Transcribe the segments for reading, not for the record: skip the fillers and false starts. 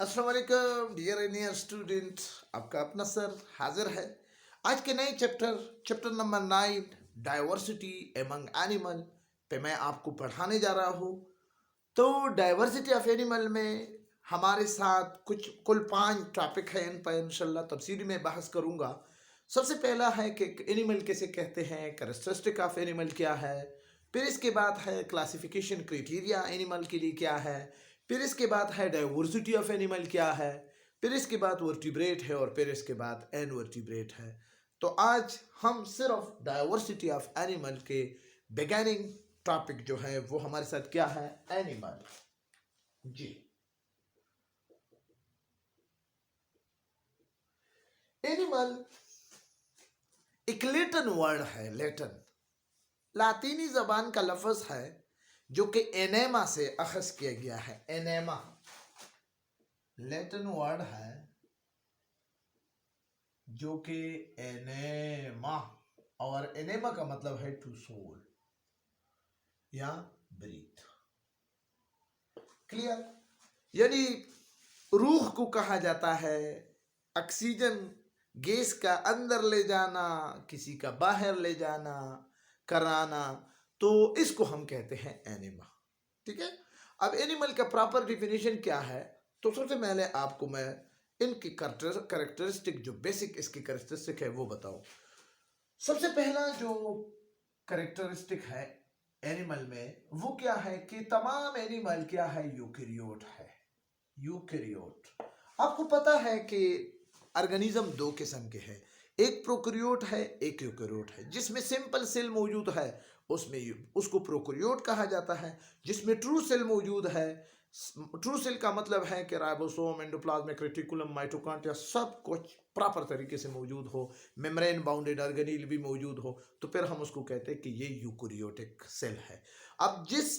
अस्सलाम वालेकुम dear Indian student, आपका अपना सर हाजिर है आज के नए chapter number 9 diversity among animal पे मैं आपको पढ़ाने जा रहा हूँ। तो डाइवर्सिटी ऑफ एनिमल में हमारे साथ कुछ कुल 5 टॉपिक है, इन पर इंशाल्लाह तफसीली में बहस करूँगा। सबसे पहला है कि एनिमल किसे कहते हैं, कैरेक्टरिस्टिक ऑफ एनिमल क्या है, फिर इसके बाद है क्लासिफिकेशन क्राइटेरिया एनिमल के लिए क्या है, फिर इसके बाद है डाइवर्सिटी ऑफ एनिमल क्या है, फिर इसके बाद वर्टिब्रेट है और फिर इसके बाद एनवर्टिब्रेट है। तो आज हम सिर्फ डाइवर्सिटी ऑफ एनिमल के बिगिनिंग टॉपिक जो है वो हमारे साथ क्या है, एनिमल। जी, एनिमल एक लैटिन वर्ड है, लैटिन लातीनी जबान का लफ्ज है जो कि एनेमा से अखज किया गया है। एनेमा लैटिन वर्ड है जो कि एनेमा, और एनेमा का मतलब है टू सोल या ब्रीथ। क्लियर? यानी रूह को कहा जाता है ऑक्सीजन गैस का अंदर ले जाना, किसी का बाहर ले जाना, कराना, तो इसको हम कहते हैं एनिमा। ठीक है। अब एनिमल का प्रॉपर डिफिनेशन क्या है, तो सबसे पहले आपको मैं इनकी कैरेक्टरिस्टिक, जो बेसिक इसकी कैरेक्टरिस्टिक है वो बताऊं। सबसे पहला जो कैरेक्टरिस्टिक है एनिमल में वो क्या है कि तमाम एनिमल क्या है, यूकेरियोट है। यूकेरियोट, आपको पता है कि ऑर्गेनिज्म दो किस्म के हैं, एक प्रोकैरियोट है, एक यूकेरियोट है। जिसमें सिंपल सेल मौजूद है उसमें उसको प्रोकैरियोट कहा जाता है। जिसमें ट्रू सेल मौजूद है, ट्रू सेल का मतलब है कि राइबोसोम, एंडोप्लाज्मिक रेटिकुलम, माइटोकॉन्ड्रिया सब कुछ प्रॉपर तरीके से मौजूद हो, मेम्ब्रेन बाउंडेड ऑर्गेनील भी मौजूद हो, तो फिर हम उसको कहते हैं कि ये यूकेरियोटिक सेल है। अब जिस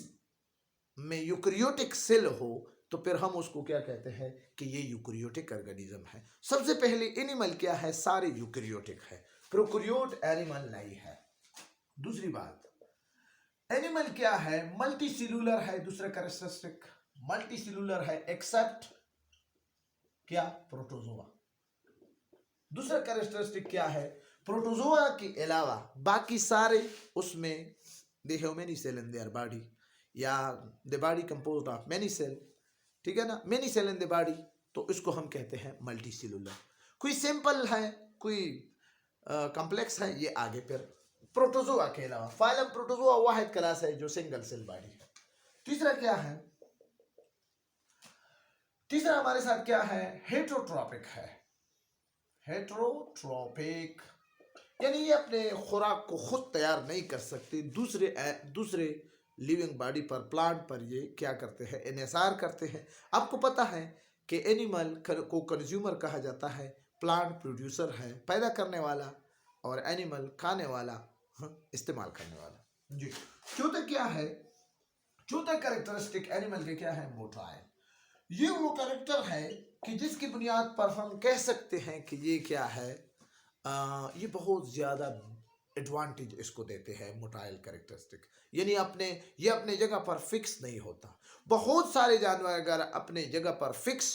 में यूकेरियोटिक सेल हो तो फिर हम उसको क्या कहते हैं कि ये यूकेरियोटिक ऑर्गेनिज्म है। सबसे पहले एनिमल क्या है, सारे यूकेरियोटिक है, प्रोकैरियोट एनिमल नहीं है। दूसरी बात, एनिमल क्या है, मल्टी सेलुलर है। दूसरा कैरेक्टरिस्टिक मल्टी सेलुलर है एक्सेप्ट क्या, प्रोटोजोआ। दूसरा कैरेक्टरिस्टिक क्या है, प्रोटोजोआ के अलावा बाकी सारे उसमें they have many cell in their body, या the body composed of many cell. ठीक है ना, many cell in the body, तो इसको हम कहते हैं मल्टी सेलुलर। कोई सिंपल है, कोई कॉम्प्लेक्स है, ये आगे फिर प्रोटोजोआ के अलावा। फाइलम प्रोटोजोआ वाहिद क्लास है जो सिंगल सेल बॉडी है। तीसरा क्या है, तीसरा हमारे साथ क्या है, हेट्रोट्रॉपिक है। हेट्रोट्रॉपिक यानी ये अपने खुराक को खुद तैयार नहीं कर सकते, दूसरे लिविंग बॉडी पर, प्लांट पर ये क्या करते हैं, इन्हिसार करते हैं। आपको पता है कि एनिमल को कंज्यूमर कहा जाता है, प्लांट प्रोड्यूसर है, पैदा करने वाला, और एनिमल खाने वाला, इस्तेमाल करने वाला। जी, चौथा क्या है, चौथा कैरेक्टरिस्टिक एनिमल के क्या है, मोटाइल। ये वो कैरेक्टर है कि जिसकी बुनियाद पर हम कह सकते हैं कि ये क्या है, ये बहुत ज़्यादा एडवांटेज इसको देते हैं मोटाइल कैरेक्टरिस्टिक। यानी ये अपने जगह पर फिक्स नहीं होता। बहुत सारे जानवर अगर अपने जगह पर फिक्स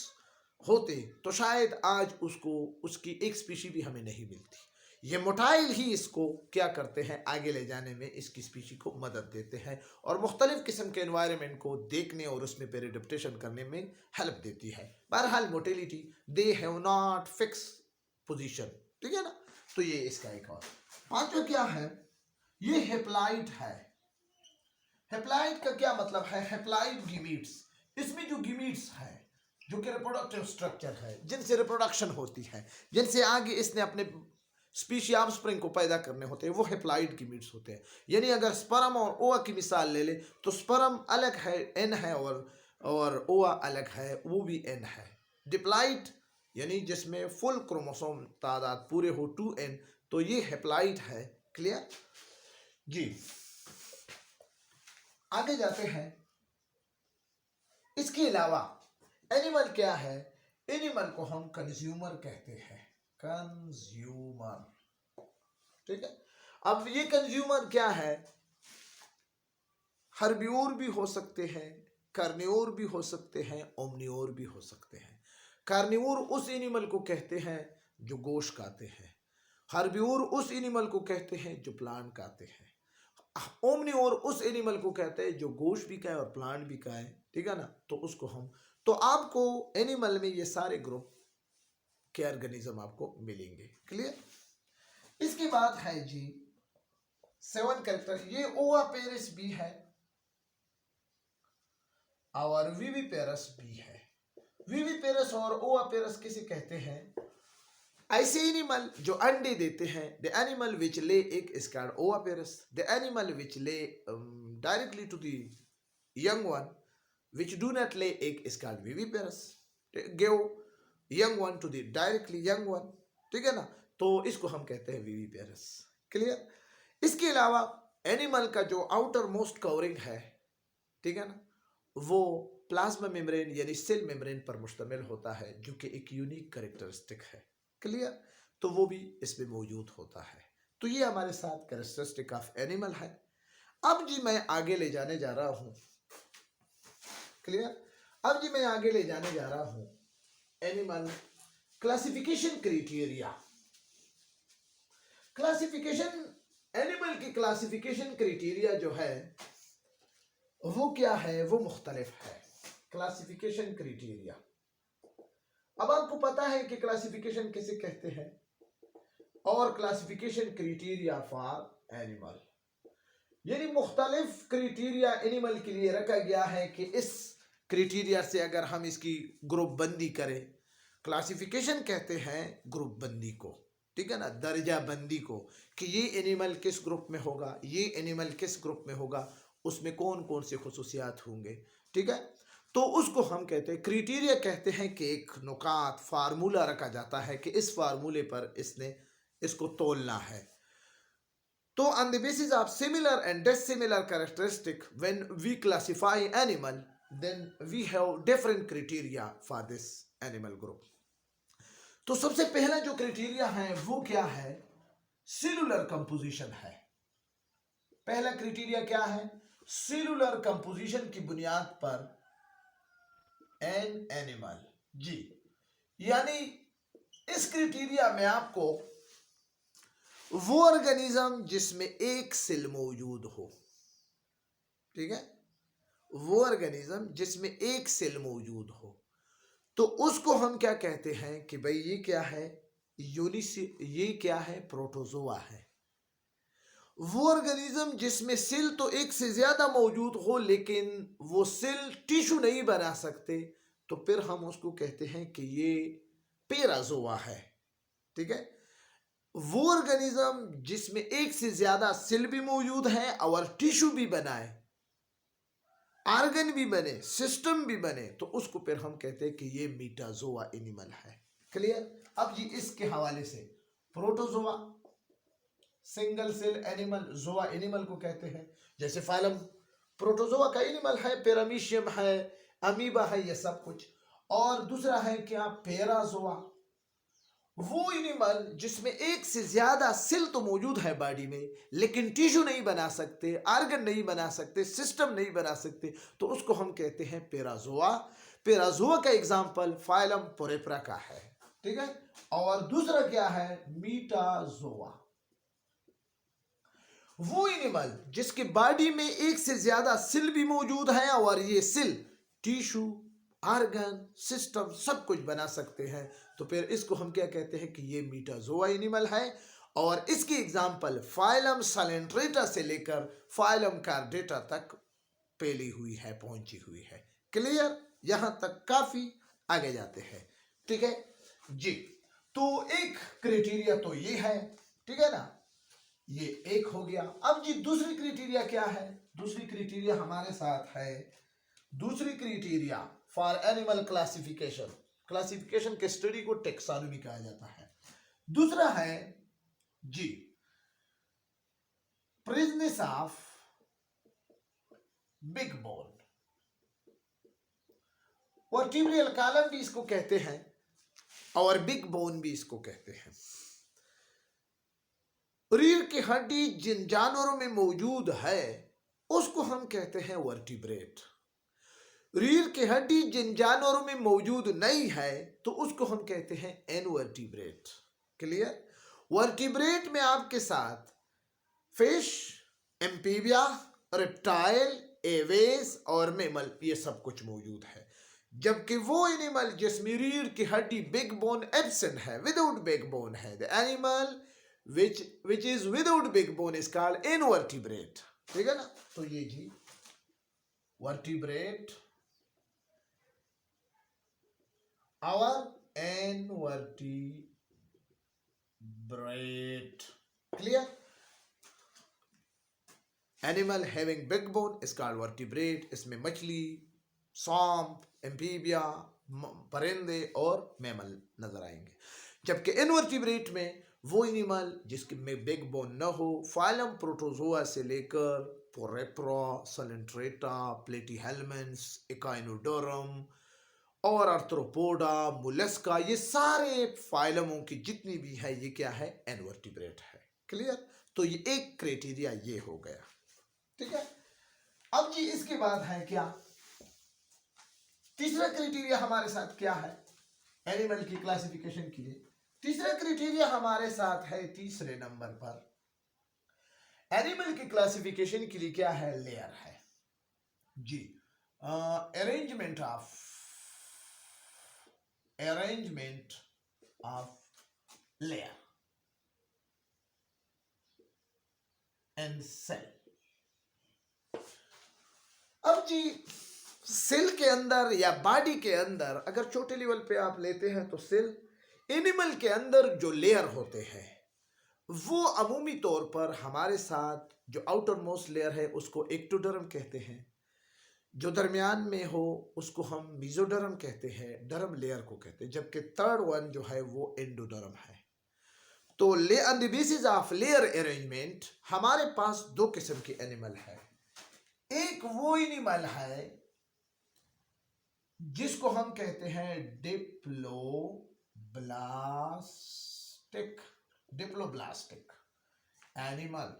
होते तो शायद आज उसकी एक स्पीशी भी हमें नहीं मिलती। ये मोटाइल ही इसको क्या करते हैं, आगे ले जाने में इसकी स्पीशी को मदद देते हैं और मुख्तलिफ किस्म के एनवायरनमेंट को देखने और उसमें पर एडेप्टेशन करने में हेल्प देती है। बहरहाल motility, they have not fix position. ठीक है ना, तो ये इसका एक और। पांचवा क्या है, ये हेप्लाइड है। हेप्लाइड का क्या मतलब है, हेप्लाइड गिमीट्स। इसमें जो गिमीट्स है, जो कि रिप्रोडक्टिव स्ट्रक्चर है, जिनसे रिप्रोडक्शन होती है, जिनसे आगे इसने अपने स्पीशी ऑफस्प्रिंग को पैदा करने होते हैं, वो हेप्लाइड गिमीट्स होते हैं। यानी अगर स्पर्म और ओवा की मिसाल ले ले तो स्पर्म अलग है, एन है, और ओवा अलग है, वो भी एन है। डिप्लाइड यानी जिसमें फुल क्रोमोसोम तादाद पूरे हो, 2n, तो ये हेप्लाइड है। क्लियर जी, आगे जाते हैं। इसके अलावा एनिमल क्या है, एनिमल को हम कंज्यूमर कहते हैं, कंज्यूमर। ठीक है, अब ये कंज्यूमर क्या है, हर्बियोर भी हो सकते हैं, कार्नियोर भी हो सकते हैं, ओमनियोर भी हो सकते हैं। कार्निवोर उस एनिमल को कहते हैं जो गोश्त खाते हैं। हर्बिवोर उस एनिमल को कहते हैं जो प्लांट खाते हैं। ओमनिवोर उस एनिमल को कहते हैं जो गोश्त भी खाए और प्लांट भी खाए, ठीक है ना। तो उसको हम, तो आपको एनिमल में ये सारे ग्रुप के ऑर्गेनिज्म आपको मिलेंगे। क्लियर। इसके बाद है जी 7 कैरेक्टर, ये ओवापेरिस भी है और विविपेरस भी है। विविपेरस और ओवापेरस किसे कहते हैं? ऐसे एनिमल जो अंडे देते हैं। The animal which lay egg is called oviparous. The animal which lay directly to the young one which do not lay egg is called viviparous. Give young one to the directly young one, ठीक है ना। तो इसको हम कहते हैं viviparous. Clear. इसके अलावा एनिमल का जो आउटर मोस्ट कवरिंग है, ठीक है ना, वो प्लाज्मा मेम्ब्रेन यानी सेल मेम्ब्रेन पर मुश्तमिल होता है, जो कि एक यूनिक कैरेक्टरिस्टिक है। क्लियर। तो वो भी इसमें मौजूद होता है। तो ये हमारे साथ कैरेक्टरिस्टिक ऑफ एनिमल है। अब जी मैं आगे ले जाने जा रहा हूं। क्लियर। अब जी मैं आगे ले जाने जा रहा हूं animal classification criteria. Classification, animal की क्लासिफिकेशन क्राइटेरिया जो है वो क्या है, वो मुख्तलिफ है। क्लासिफिकेशन क्राइटेरिया, अब आपको पता है कि क्लासिफिकेशन किसे कहते हैं और क्लासिफिकेशन क्राइटेरिया फॉर एनिमल, यानी मुख्तलिफ क्राइटेरिया एनिमल के लिए रखा गया है कि इस क्राइटेरिया से अगर हम इसकी ग्रुप बंदी करें, क्लासिफिकेशन कहते हैं ग्रुप बंदी को, ठीक है ना, दर्जा बंदी को, कि ये एनिमल किस ग्रुप में होगा, ये एनिमल किस ग्रुप में होगा, उसमें कौन कौन से खुसूसियात होंगे, ठीक है। तो उसको हम कहते हैं क्राइटेरिया, कहते हैं कि एक नुकात फार्मूला रखा जाता है कि इस फार्मूले पर इसको तोलना है। तो on the basis of similar and dissimilar characteristic when we classify animal, then we have different criteria for this animal group. तो सबसे पहला जो क्राइटेरिया है वो क्या है? सेलुलर कंपोजिशन है। पहला क्राइटेरिया क्या है? सेलुलर कंपोजिशन की बुनियाद पर एन एनिमल जी, यानी इस क्राइटेरिया में आपको वो ऑर्गेनिज्म जिसमें एक सेल मौजूद हो, ठीक है, वो ऑर्गेनिज्म जिसमें एक सेल मौजूद हो, तो उसको हम क्या कहते हैं कि भाई ये क्या है, ये क्या है, प्रोटोजोआ है। वो ऑर्गेनिज्म जिसमें सेल तो एक से ज्यादा मौजूद हो लेकिन वो सेल टिश्यू नहीं बना सकते, तो फिर हम उसको कहते हैं कि ये पेराजोआ है, ठीक है। वो ऑर्गेनिज्म जिसमें एक से ज्यादा सेल भी मौजूद है और टिश्यू भी बनाए, ऑर्गन भी बने, सिस्टम भी बने, तो उसको फिर हम कहते हैं कि ये मीटाजोआ एनिमल है। क्लियर। अब जी इसके हवाले से protozoa single cell animal, zoa animal को कहते हैं, जैसे फाइलम प्रोटोजोआ का एनिमल है, पैरामीशियम है, अमीबा है, ये सब कुछ। और दूसरा है क्या, पेराजोआ, वो एनिमल जिसमें एक से ज्यादा सेल तो मौजूद है बॉडी में लेकिन टिश्यू नहीं बना सकते, ऑर्गन नहीं बना सकते, सिस्टम नहीं बना सकते, तो उसको हम कहते हैं पेराजोआ। पेराजोआ का एग्जांपल फाइलम पोरेपरा का है, ठीक है। और दूसरा क्या है, मीटाजोआ, वो एनिमल जिसके बॉडी में एक से ज्यादा सेल भी मौजूद है और ये सेल टिश्यू, ऑर्गन, सिस्टम सब कुछ बना सकते हैं, तो फिर इसको हम क्या कहते हैं कि ये मीटाजोआ एनिमल है। और इसकी एग्जांपल फाइलम सैलेंट्रेटा से लेकर फाइलम कार्डेटा तक फैली हुई है, पहुंची हुई है। क्लियर। यहां तक काफी आगे जाते हैं, ठीक है जी। तो एक क्राइटेरिया तो ये है, ठीक है ना, ये एक हो गया। अब जी दूसरी क्राइटेरिया क्या है? दूसरी क्राइटेरिया हमारे साथ है, दूसरी criteria for animal classification, classification के स्टडी को टेक्सोनॉमी कहा जाता है। दूसरा है जी presence of big bone, vertebral column भी इसको कहते हैं और बिग बोन भी इसको कहते हैं। रीढ़ की हड्डी जिन जानवरों में मौजूद है उसको हम कहते हैं वर्टिब्रेट। रीढ़ की हड्डी जिन जानवरों में मौजूद नहीं है तो उसको हम कहते हैं इनवर्टिब्रेट। क्लियर? वर्टिब्रेट में आपके साथ फिश, एम्फीबिया, रेप्टाइल, एवेस और मेमल ये सब कुछ मौजूद है। जबकि वो एनिमल जिसमें रीढ़ की हड्डी बिग बोन एब्सेंट है, विदाउट बिग बोन है, the animal which is without big bone is called invertebrate। ठीक है ना? तो ये जी vertebrate और invertebrate। clear? Animal having big bone is called vertebrate। इसमें मछली, सांप, एम्फीबिया, परिंदे और मैमल नजर आएंगे। जबकि इनवर्टिब्रेट में वो एनिमल जिसके में बिग बोन न हो, फाइलम प्रोटोजोआ से लेकर पोरेप्रा, सलेंट्रेटा, प्लेटीहेल्मिन्स, इकाइनोडोरम और आर्थ्रोपोडा, मोलस्का, ये सारे फाइलमों की जितनी भी है ये क्या है? इनवर्टिब्रेट है। क्लियर? तो ये एक क्राइटेरिया ये हो गया। ठीक है? अब जी इसके बाद है क्या? तीसरा क्राइटेरिया हमारे साथ क्या है एनिमल की क्लासिफिकेशन के लिए? तीसरा क्राइटेरिया हमारे साथ है तीसरे नंबर पर एनिमल की क्लासिफिकेशन के लिए क्या है? लेयर है जी। Arrangement of layer and cell. अब जी सेल के अंदर या बॉडी के अंदर अगर छोटे लेवल पे आप लेते हैं तो सेल एनिमल के अंदर जो लेयर होते हैं वो अमूमी तौर पर हमारे साथ जो आउटर मोस्ट लेयर है उसको एक्टोडर्म कहते हैं, जो दरमियान में हो उसको हम मेसोडर्म कहते हैं, डर्म लेयर को कहते हैं, जबकि थर्ड वन जो है वो एंडोडर्म है। तो on the basis of layer arrangement हमारे पास दो किस्म के एनिमल है। एक वो एनिमल है जिसको हम कहते हैं डिप्लोब्लास्टिक एनिमल।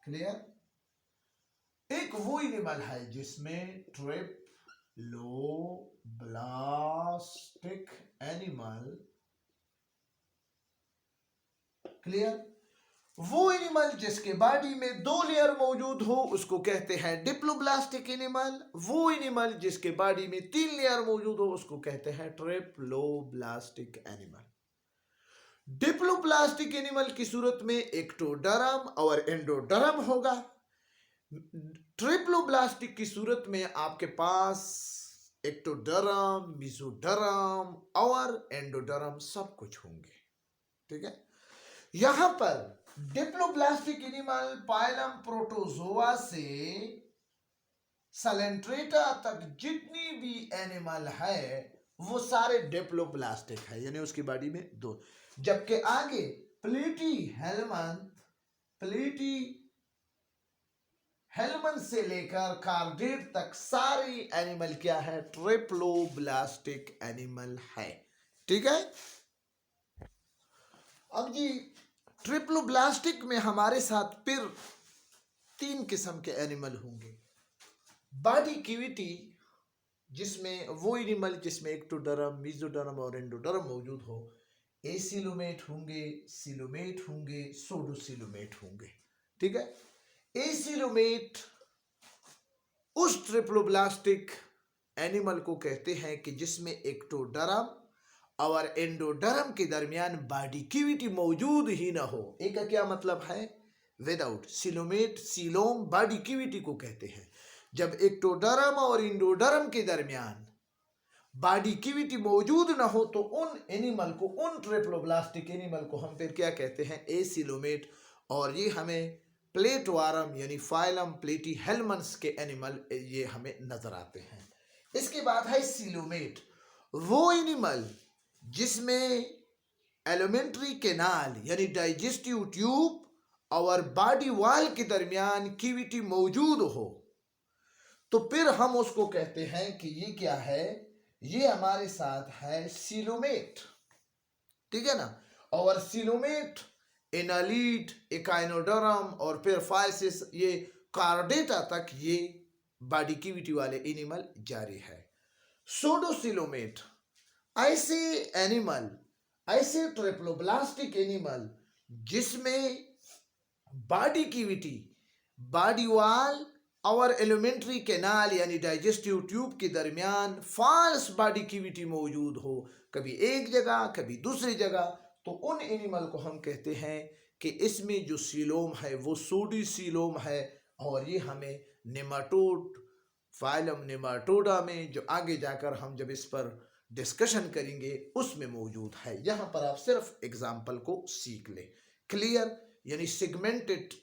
क्लियर? एक वो एनिमल है जिसमें ट्रिप्लोब्लास्टिक एनिमल। क्लियर? वो एनिमल जिसके बॉडी में दो लेयर मौजूद हो उसको कहते हैं डिप्लोब्लास्टिक एनिमल। वो एनिमल जिसके बॉडी में तीन लेयर मौजूद हो उसको कहते हैं ट्रिप्लोब्लास्टिक एनिमल। डिप्लोब्लास्टिक एनिमल की सूरत में एक्टोडर्म और एंडोडर्म होगा। ट्रिप्लोब्लास्टिक की सूरत में आपके पास एक्टोडर्म, मेसोडर्म और एंडोडर्म सब कुछ होंगे। ठीक है? यहां पर डिप्लोब्लास्टिक एनिमल पाइलम प्रोटोजोआ से सलेंट्रेटा तक जितनी भी एनिमल है वो सारे डिप्लोब्लास्टिक है, यानी उसकी बॉडी में दो। जबकि आगे प्लेटीहेल्मन से लेकर कार्डेट तक सारी एनिमल क्या है? ट्रिप्लोब्लास्टिक एनिमल है। ठीक है? अब जी ट्रिप्लोब्लास्टिक में हमारे साथ फिर तीन किस्म के एनिमल होंगे। बॉडी कैविटी जिसमें वो एनिमल जिसमें एक्टोडर्म, मेसोडर्म और एंडोडर्म मौजूद हो, एसिलोमेट होंगे, सिलोमेट होंगे, सोडोसिलोमेट होंगे। ठीक है? एसिलोमेट उस ट्रिप्लोब्लास्टिक एनिमल को कहते हैं कि जिसमें एक्टोडर्म और एंडोडर्म के दरमियान बॉडी कैविटी मौजूद ही ना हो। एक का क्या मतलब है? Without. Coelomate, coelom body cavity को कहते हैं। जब एक्टोडर्म और एंडोडर्म के दरमियान बॉडी कैविटी मौजूद ना हो तो उन एनिमल को, उन ट्रिप्लोब्लास्टिक एनिमल को हम फिर क्या कहते हैं? एसिलोमेट। और ये हमें प्लेटवार्म यानी फाइलम प्लेटीहेल्मन्स के एनिमल ये हमें नजर आते हैं। इसके बाद है सिलोमेट, वो एनिमल जिसमें एलिमेंट्री कैनाल यानी डाइजेस्टिव ट्यूब और बॉडी वॉल के दरमियान कैविटी मौजूद हो तो फिर हम उसको कहते हैं कि ये क्या है? ये हमारे साथ है सिलोमेट। ठीक है ना? और सिलोमेट, एनालीड, इकाइनोडर्म और फिर फाइसिस, ये कार्डेटा तक ये बॉडी कैविटी वाले एनिमल जारी है। सूडोसिलोमेट ऐसे एनिमल, ऐसे ट्रिप्लोब्लास्टिक एनिमल जिसमें बॉडी कैविटी, बॉडी वॉल और एलिमेंट्री कैनाल यानी डाइजेस्टिव ट्यूब के दरमियान फॉल्स बॉडी कैविटी मौजूद हो, कभी एक जगह कभी दूसरी जगह, तो उन एनिमल को हम कहते हैं कि इसमें जो सीलोम है वो सूडोसिलोम है, और ये हमें नेमाटोड, फाइलम नेमाटोडा में जो आगे जाकर हम जब इस पर डिस्कशन करेंगे उसमें मौजूद है। यहाँ पर आप सिर्फ एग्जाम्पल को सीख ले। क्लियर? यानी सेगमेंटेड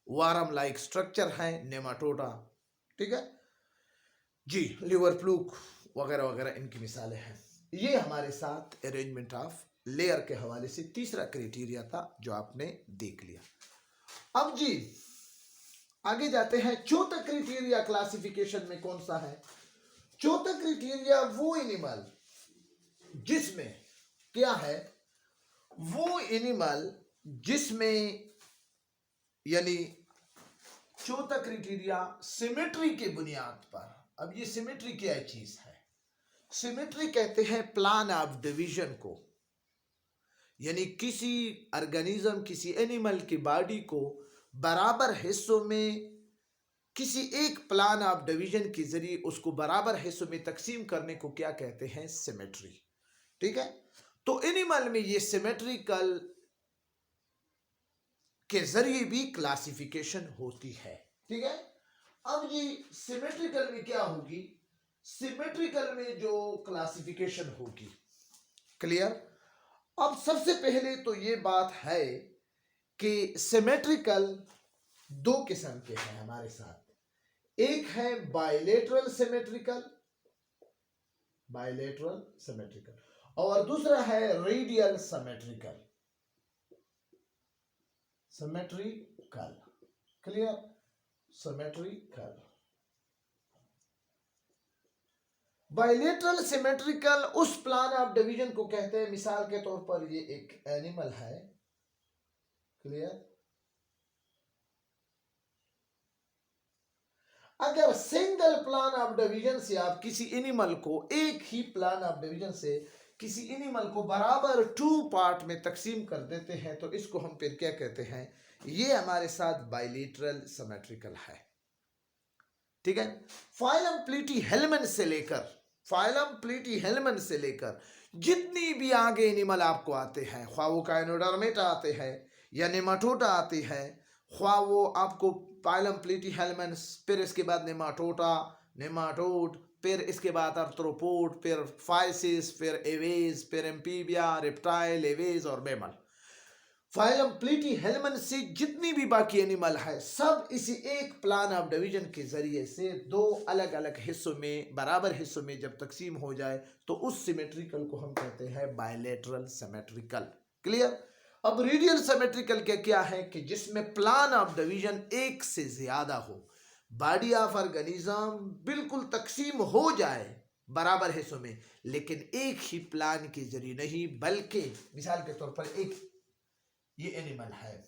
वारम लाइक स्ट्रक्चर है नेमाटोडा। ठीक है जी, लिवर फ्लूक वगैरह वगैरह इनकी मिसालें हैं। ये हमारे साथ अरेंजमेंट ऑफ लेयर के हवाले से तीसरा क्राइटेरिया था जो आपने देख लिया। अब जी आगे जाते हैं। चौथा क्राइटेरिया क्लासिफिकेशन में कौन सा है? चौथा क्राइटेरिया वो एनिमल जिसमें क्या है, वो एनिमल जिसमें, यानी चौथा क्राइटेरिया सिमेट्री के बुनियाद पर। अब ये सिमेट्री क्या चीज है? सिमेट्री कहते हैं प्लान ऑफ डिवीजन को, यानी किसी ऑर्गेनिज्म, किसी एनिमल की बॉडी को बराबर हिस्सों में किसी एक प्लान ऑफ डिवीजन के जरिए उसको बराबर हिस्सों में तकसीम करने को क्या कहते हैं? सिमेट्री। ठीक है, तो एनिमल में ये सिमेट्रिकल के जरिए भी क्लासिफिकेशन होती है। ठीक है, अब ये सिमेट्रिकल में क्या होगी? सिमेट्रिकल में जो क्लासिफिकेशन होगी, क्लियर? अब सबसे पहले तो ये बात है कि सिमेट्रिकल दो किस्म के हैं हमारे साथ। एक है बायलेटरल सिमेट्रिकल, बायलेटरल सिमेट्रिकल, और दूसरा है radial symmetrical, symmetrical. Clear? Symmetrical. Bilateral symmetrical उस प्लान ऑफ डिवीजन को कहते हैं, मिसाल के तौर पर ये एक एनिमल है, क्लियर? अगर सिंगल प्लान ऑफ डिवीजन से आप किसी एनिमल को, एक ही प्लान ऑफ डिवीजन से किसी एनिमल को बराबर 2 पार्ट में तकसीम कर देते हैं तो इसको हम फिर क्या कहते हैं? ये हमारे साथ बायलेटरल सिमेट्रिकल है। ठीक है, फाइलम प्लेटीहेल्मन से लेकर, फाइलम प्लेटीहेल्मन से लेकर जितनी भी आगे एनिमल आपको आते हैं, ख्वाह वो काइनोडर्मेटा आते हैं या नेमाटोडा आते हैं, ख्वाह वो आपको फाइलम प्लेटीहेल्मन, फिर इसके बाद नेमाटोडा, नेमाटोड, फिर इसके बाद आर्थ्रोपोड, फिर फाइसिस, फिर एवेज, फिर एम्फीबिया, रेप्टाइल, एवेज और मैमल। फाइलम प्लेटीहेल्मन से जितनी भी बाकी एनिमल है सब इसी एक प्लान ऑफ डिवीजन के जरिए से दो अलग अलग हिस्सों में, बराबर हिस्सों में जब तकसीम हो जाए तो उस सिमेट्रिकल को हम कहते हैं बायलेटरल सिमेट्रिकल। क्लियर? अब रेडियल सिमेट्रिकल क्या है कि जिसमें प्लान ऑफ डिवीजन एक से ज्यादा हो, बॉडी ऑफ ऑर्गेनिज्म बिल्कुल तकसीम हो जाए बराबर हिस्सों में, लेकिन एक ही प्लान के जरिए नहीं, बल्कि मिसाल के तौर पर एक ये एनिमल है,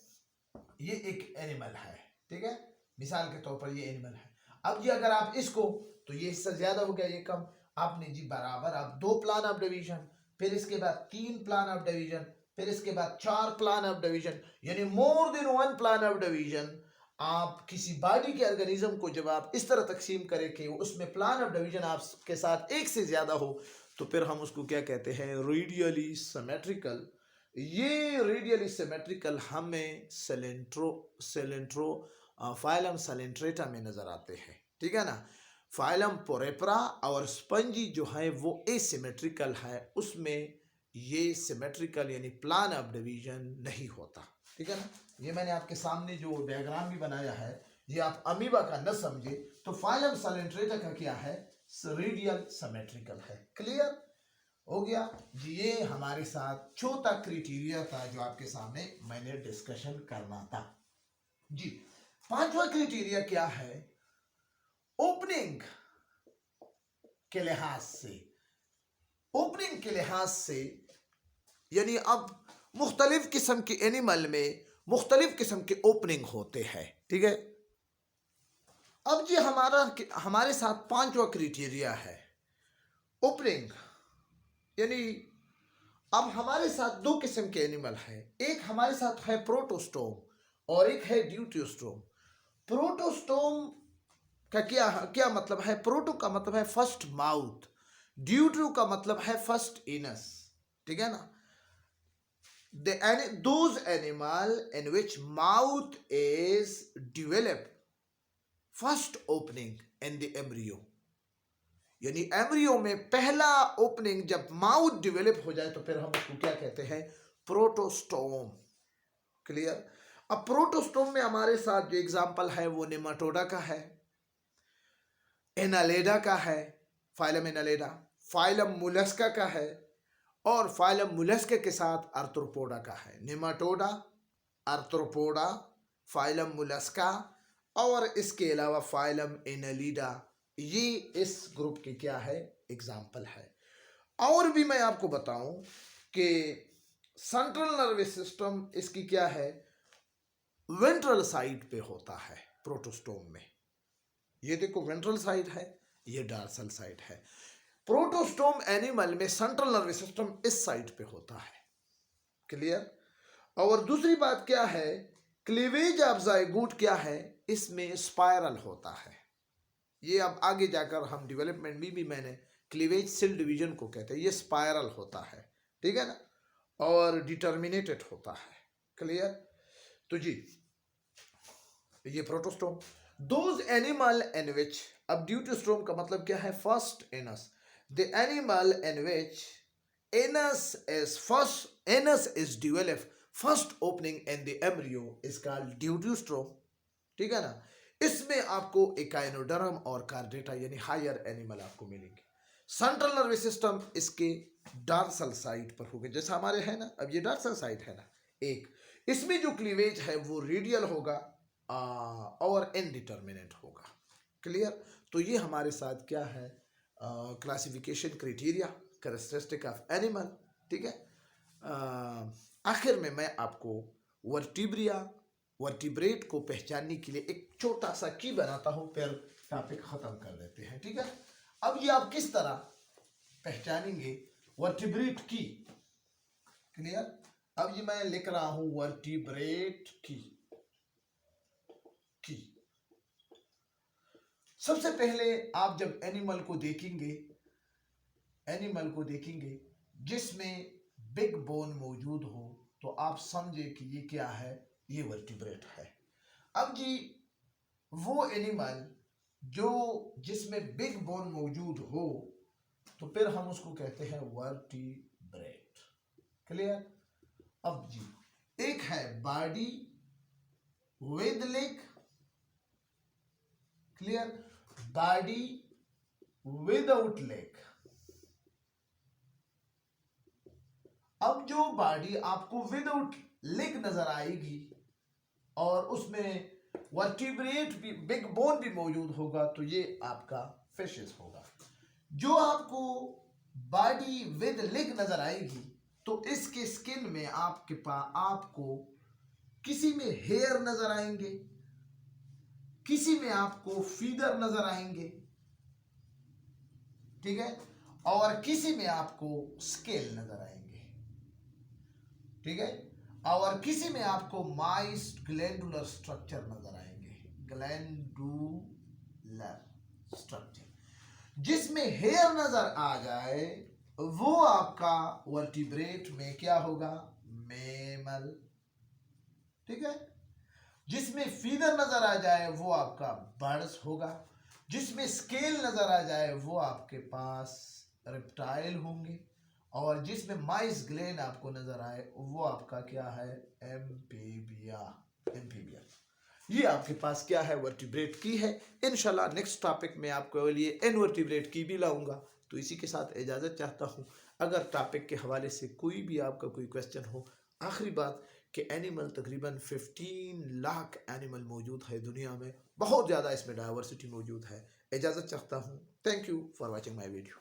ये एक एनिमल है, ठीक है, मिसाल के तौर पर ये एनिमल है। अब ये अगर आप इसको, तो ये हिस्सा ज्यादा हो गया, ये कम, आपने जी बराबर आप 2 प्लान ऑफ डिवीजन, फिर इसके बाद 3 प्लान ऑफ डिवीजन, फिर इसके बाद 4 प्लान ऑफ डिवीजन, यानी more than 1 plan of division. आप किसी बॉडी के ऑर्गेनिज्म को जब आप इस तरह तकसीम करें कि उसमें प्लान ऑफ डिवीजन आपके साथ एक से ज्यादा हो, तो फिर हम उसको क्या कहते हैं? Radially symmetrical. ये रेडियली सिमेट्रिकल हमें सेलेंट्रो फाइलम सेलेंट्रेटा में नजर आते हैं। ठीक है ना? फाइलम पोरेपरा और स्पंजी जो है वो एसिमेट्रिकल है, उसमें ये सिमेट्रिकल यानी प्लान ऑफ डिवीजन नहीं होता। ठीक है ना? ये मैंने आपके सामने जो डायग्राम भी बनाया है, ये आप अमीबा का न समझे तो फाइलम सेलेंट्रेटा का क्या है? रेडियल सिमेट्रिकल है। क्लियर हो गया जी? ये हमारे साथ चौथा क्राइटेरिया था जो आपके सामने मैंने डिस्कशन करना था जी। 5वां क्राइटेरिया क्या है? ओपनिंग के लिहाज से, ओपनिंग के लिहाज से यानी अब मुख्तलिफ किस्म के एनिमल में मुख्तलिफ किस्म के ओपनिंग होते हैं। ठीक है, अब जी हमारे साथ पांचवा क्राइटेरिया है ओपनिंग, यानी अब हमारे साथ दो किस्म के एनिमल हैं, एक हमारे साथ है प्रोटोस्टोम और एक है ड्यूटेरोस्टोम। प्रोटोस्टोम का क्या क्या मतलब है? प्रोटो का मतलब है फर्स्ट माउथ, ड्यूटेरो का मतलब है फर्स्ट एनस, ठीक है ना। those animal in which mouth is developed first opening in the embryo, यानी एम्ब्रियो में पहला ओपनिंग जब माउथ डेवलप हो जाए तो फिर हम उसको क्या कहते हैं? प्रोटोस्टोम। क्लियर? अब प्रोटोस्टोम में हमारे साथ जो एग्जांपल है वो नेमाटोडा का है, एनालेडा का है, फाइलम एनालेडा, फाइलम मोलस्का का है और फाइलम मोलस्का के साथ आर्थ्रोपोडा का है। नेमाटोडा, आर्थ्रोपोडा, फाइलम मोलस्का और इसके अलावा फाइलम एनालिडा, ये इस ग्रुप के क्या है? एग्जाम्पल है। और भी मैं आपको बताऊं कि सेंट्रल नर्वस सिस्टम इसकी क्या है? वेंट्रल साइड पे होता है प्रोटोस्टोम में। ये देखो वेंट्रल साइड है, ये डॉर्सल साइड है। प्रोटोस्टोम एनिमल में सेंट्रल नर्वस सिस्टम इस साइड पे होता है। क्लियर? और दूसरी बात क्या है? क्लीवेज ऑफ जाइगोट क्या है? इसमें स्पाइरल होता है। ये अब आगे जाकर हम डेवलपमेंट में भी मैंने क्लीवेज सेल डिवीजन को कहते हैं, ये स्पाइरल होता है, ठीक है ना, और डिटर्मिनेटेड होता है। क्लियर? तो जी ये प्रोटोस्टोम। दोज एनिमल इन विच, अब ड्यूटेरोस्टोम का मतलब क्या है? First anus. The animal in which anus is developed first opening in the embryo is called deuterostome, ठीक है ना। इसमें आपको एकाइनोडर्म और कार्डेटा यानी हायर एनिमल आपको मिलेंगे। सेंट्रल नर्वस सिस्टम इसके डॉर्सल साइड पर होगा, जैसा हमारे है ना, अब ये डॉर्सल साइड है ना एक, इसमें जो क्लीवेज है वो रेडियल होगा और इनडिटर्मिनेट होगा। क्लियर? तो ये हमारे साथ क्या है? Classification criteria characteristic of animal, ठीक है। आखिर में मैं आपको वर्टिब्रेट को पहचानने के लिए एक छोटा सा की बनाता हूं, फिर टॉपिक खत्म कर देते हैं, ठीक है। अब ये आप किस तरह पहचानेंगे वर्टिब्रेट की? क्लियर? अब ये मैं लिख रहा हूं वर्टिब्रेट की। सबसे पहले आप जब एनिमल को देखेंगे जिसमें बिग बोन मौजूद हो तो आप समझे कि ये क्या है? ये वर्टिब्रेट है। अब जी वो एनिमल जो जिसमें बिग बोन मौजूद हो तो फिर हम उसको कहते हैं वर्टिब्रेट। क्लियर? अब जी एक है body with leg, clear, body without leg. अब जो बॉडी आपको विदाउट लेग नजर आएगी और उसमें वर्टिब्रेट भी बिग बोन भी मौजूद होगा तो ये आपका फिशेस होगा। जो आपको बॉडी विद लेग नजर आएगी तो इसके स्किन में आपको किसी में हेयर नजर आएंगे, किसी में आपको फीदर नजर आएंगे, ठीक है, और किसी में आपको स्केल नजर आएंगे, ठीक है, और किसी में आपको माइस्ट ग्लैंडुलर स्ट्रक्चर नजर आएंगे, ग्लैंडुलर स्ट्रक्चर। जिसमें हेयर नजर आ जाए वो आपका वर्टिब्रेट में क्या होगा? मैमल, ठीक है। जिसमें फीदर नजर आ जाए वो आपका बर्ड्स होगा, जिसमें स्केल नजर आ जाए वो आपके पास रेप्टाइल होंगे, और जिसमें माइस ग्लैंड आपको नजर आए वो आपका क्या है? एम्फीबिया। ये आपके पास क्या है? वर्टिब्रेट की है। इंशाल्लाह नेक्स्ट टॉपिक में आपके लिए इनवर्टिब्रेट की भी लाऊंगा। तो इसी के साथ इजाज़त चाहता हूँ। अगर टॉपिक के हवाले से कोई भी आपका कोई क्वेश्चन हो, आखिरी बात कि एनिमल तकरीबन 15 लाख एनिमल मौजूद है दुनिया में, बहुत ज़्यादा इसमें डाइवर्सिटी मौजूद है। इजाज़त चाहता हूँ। Thank you for watching my video.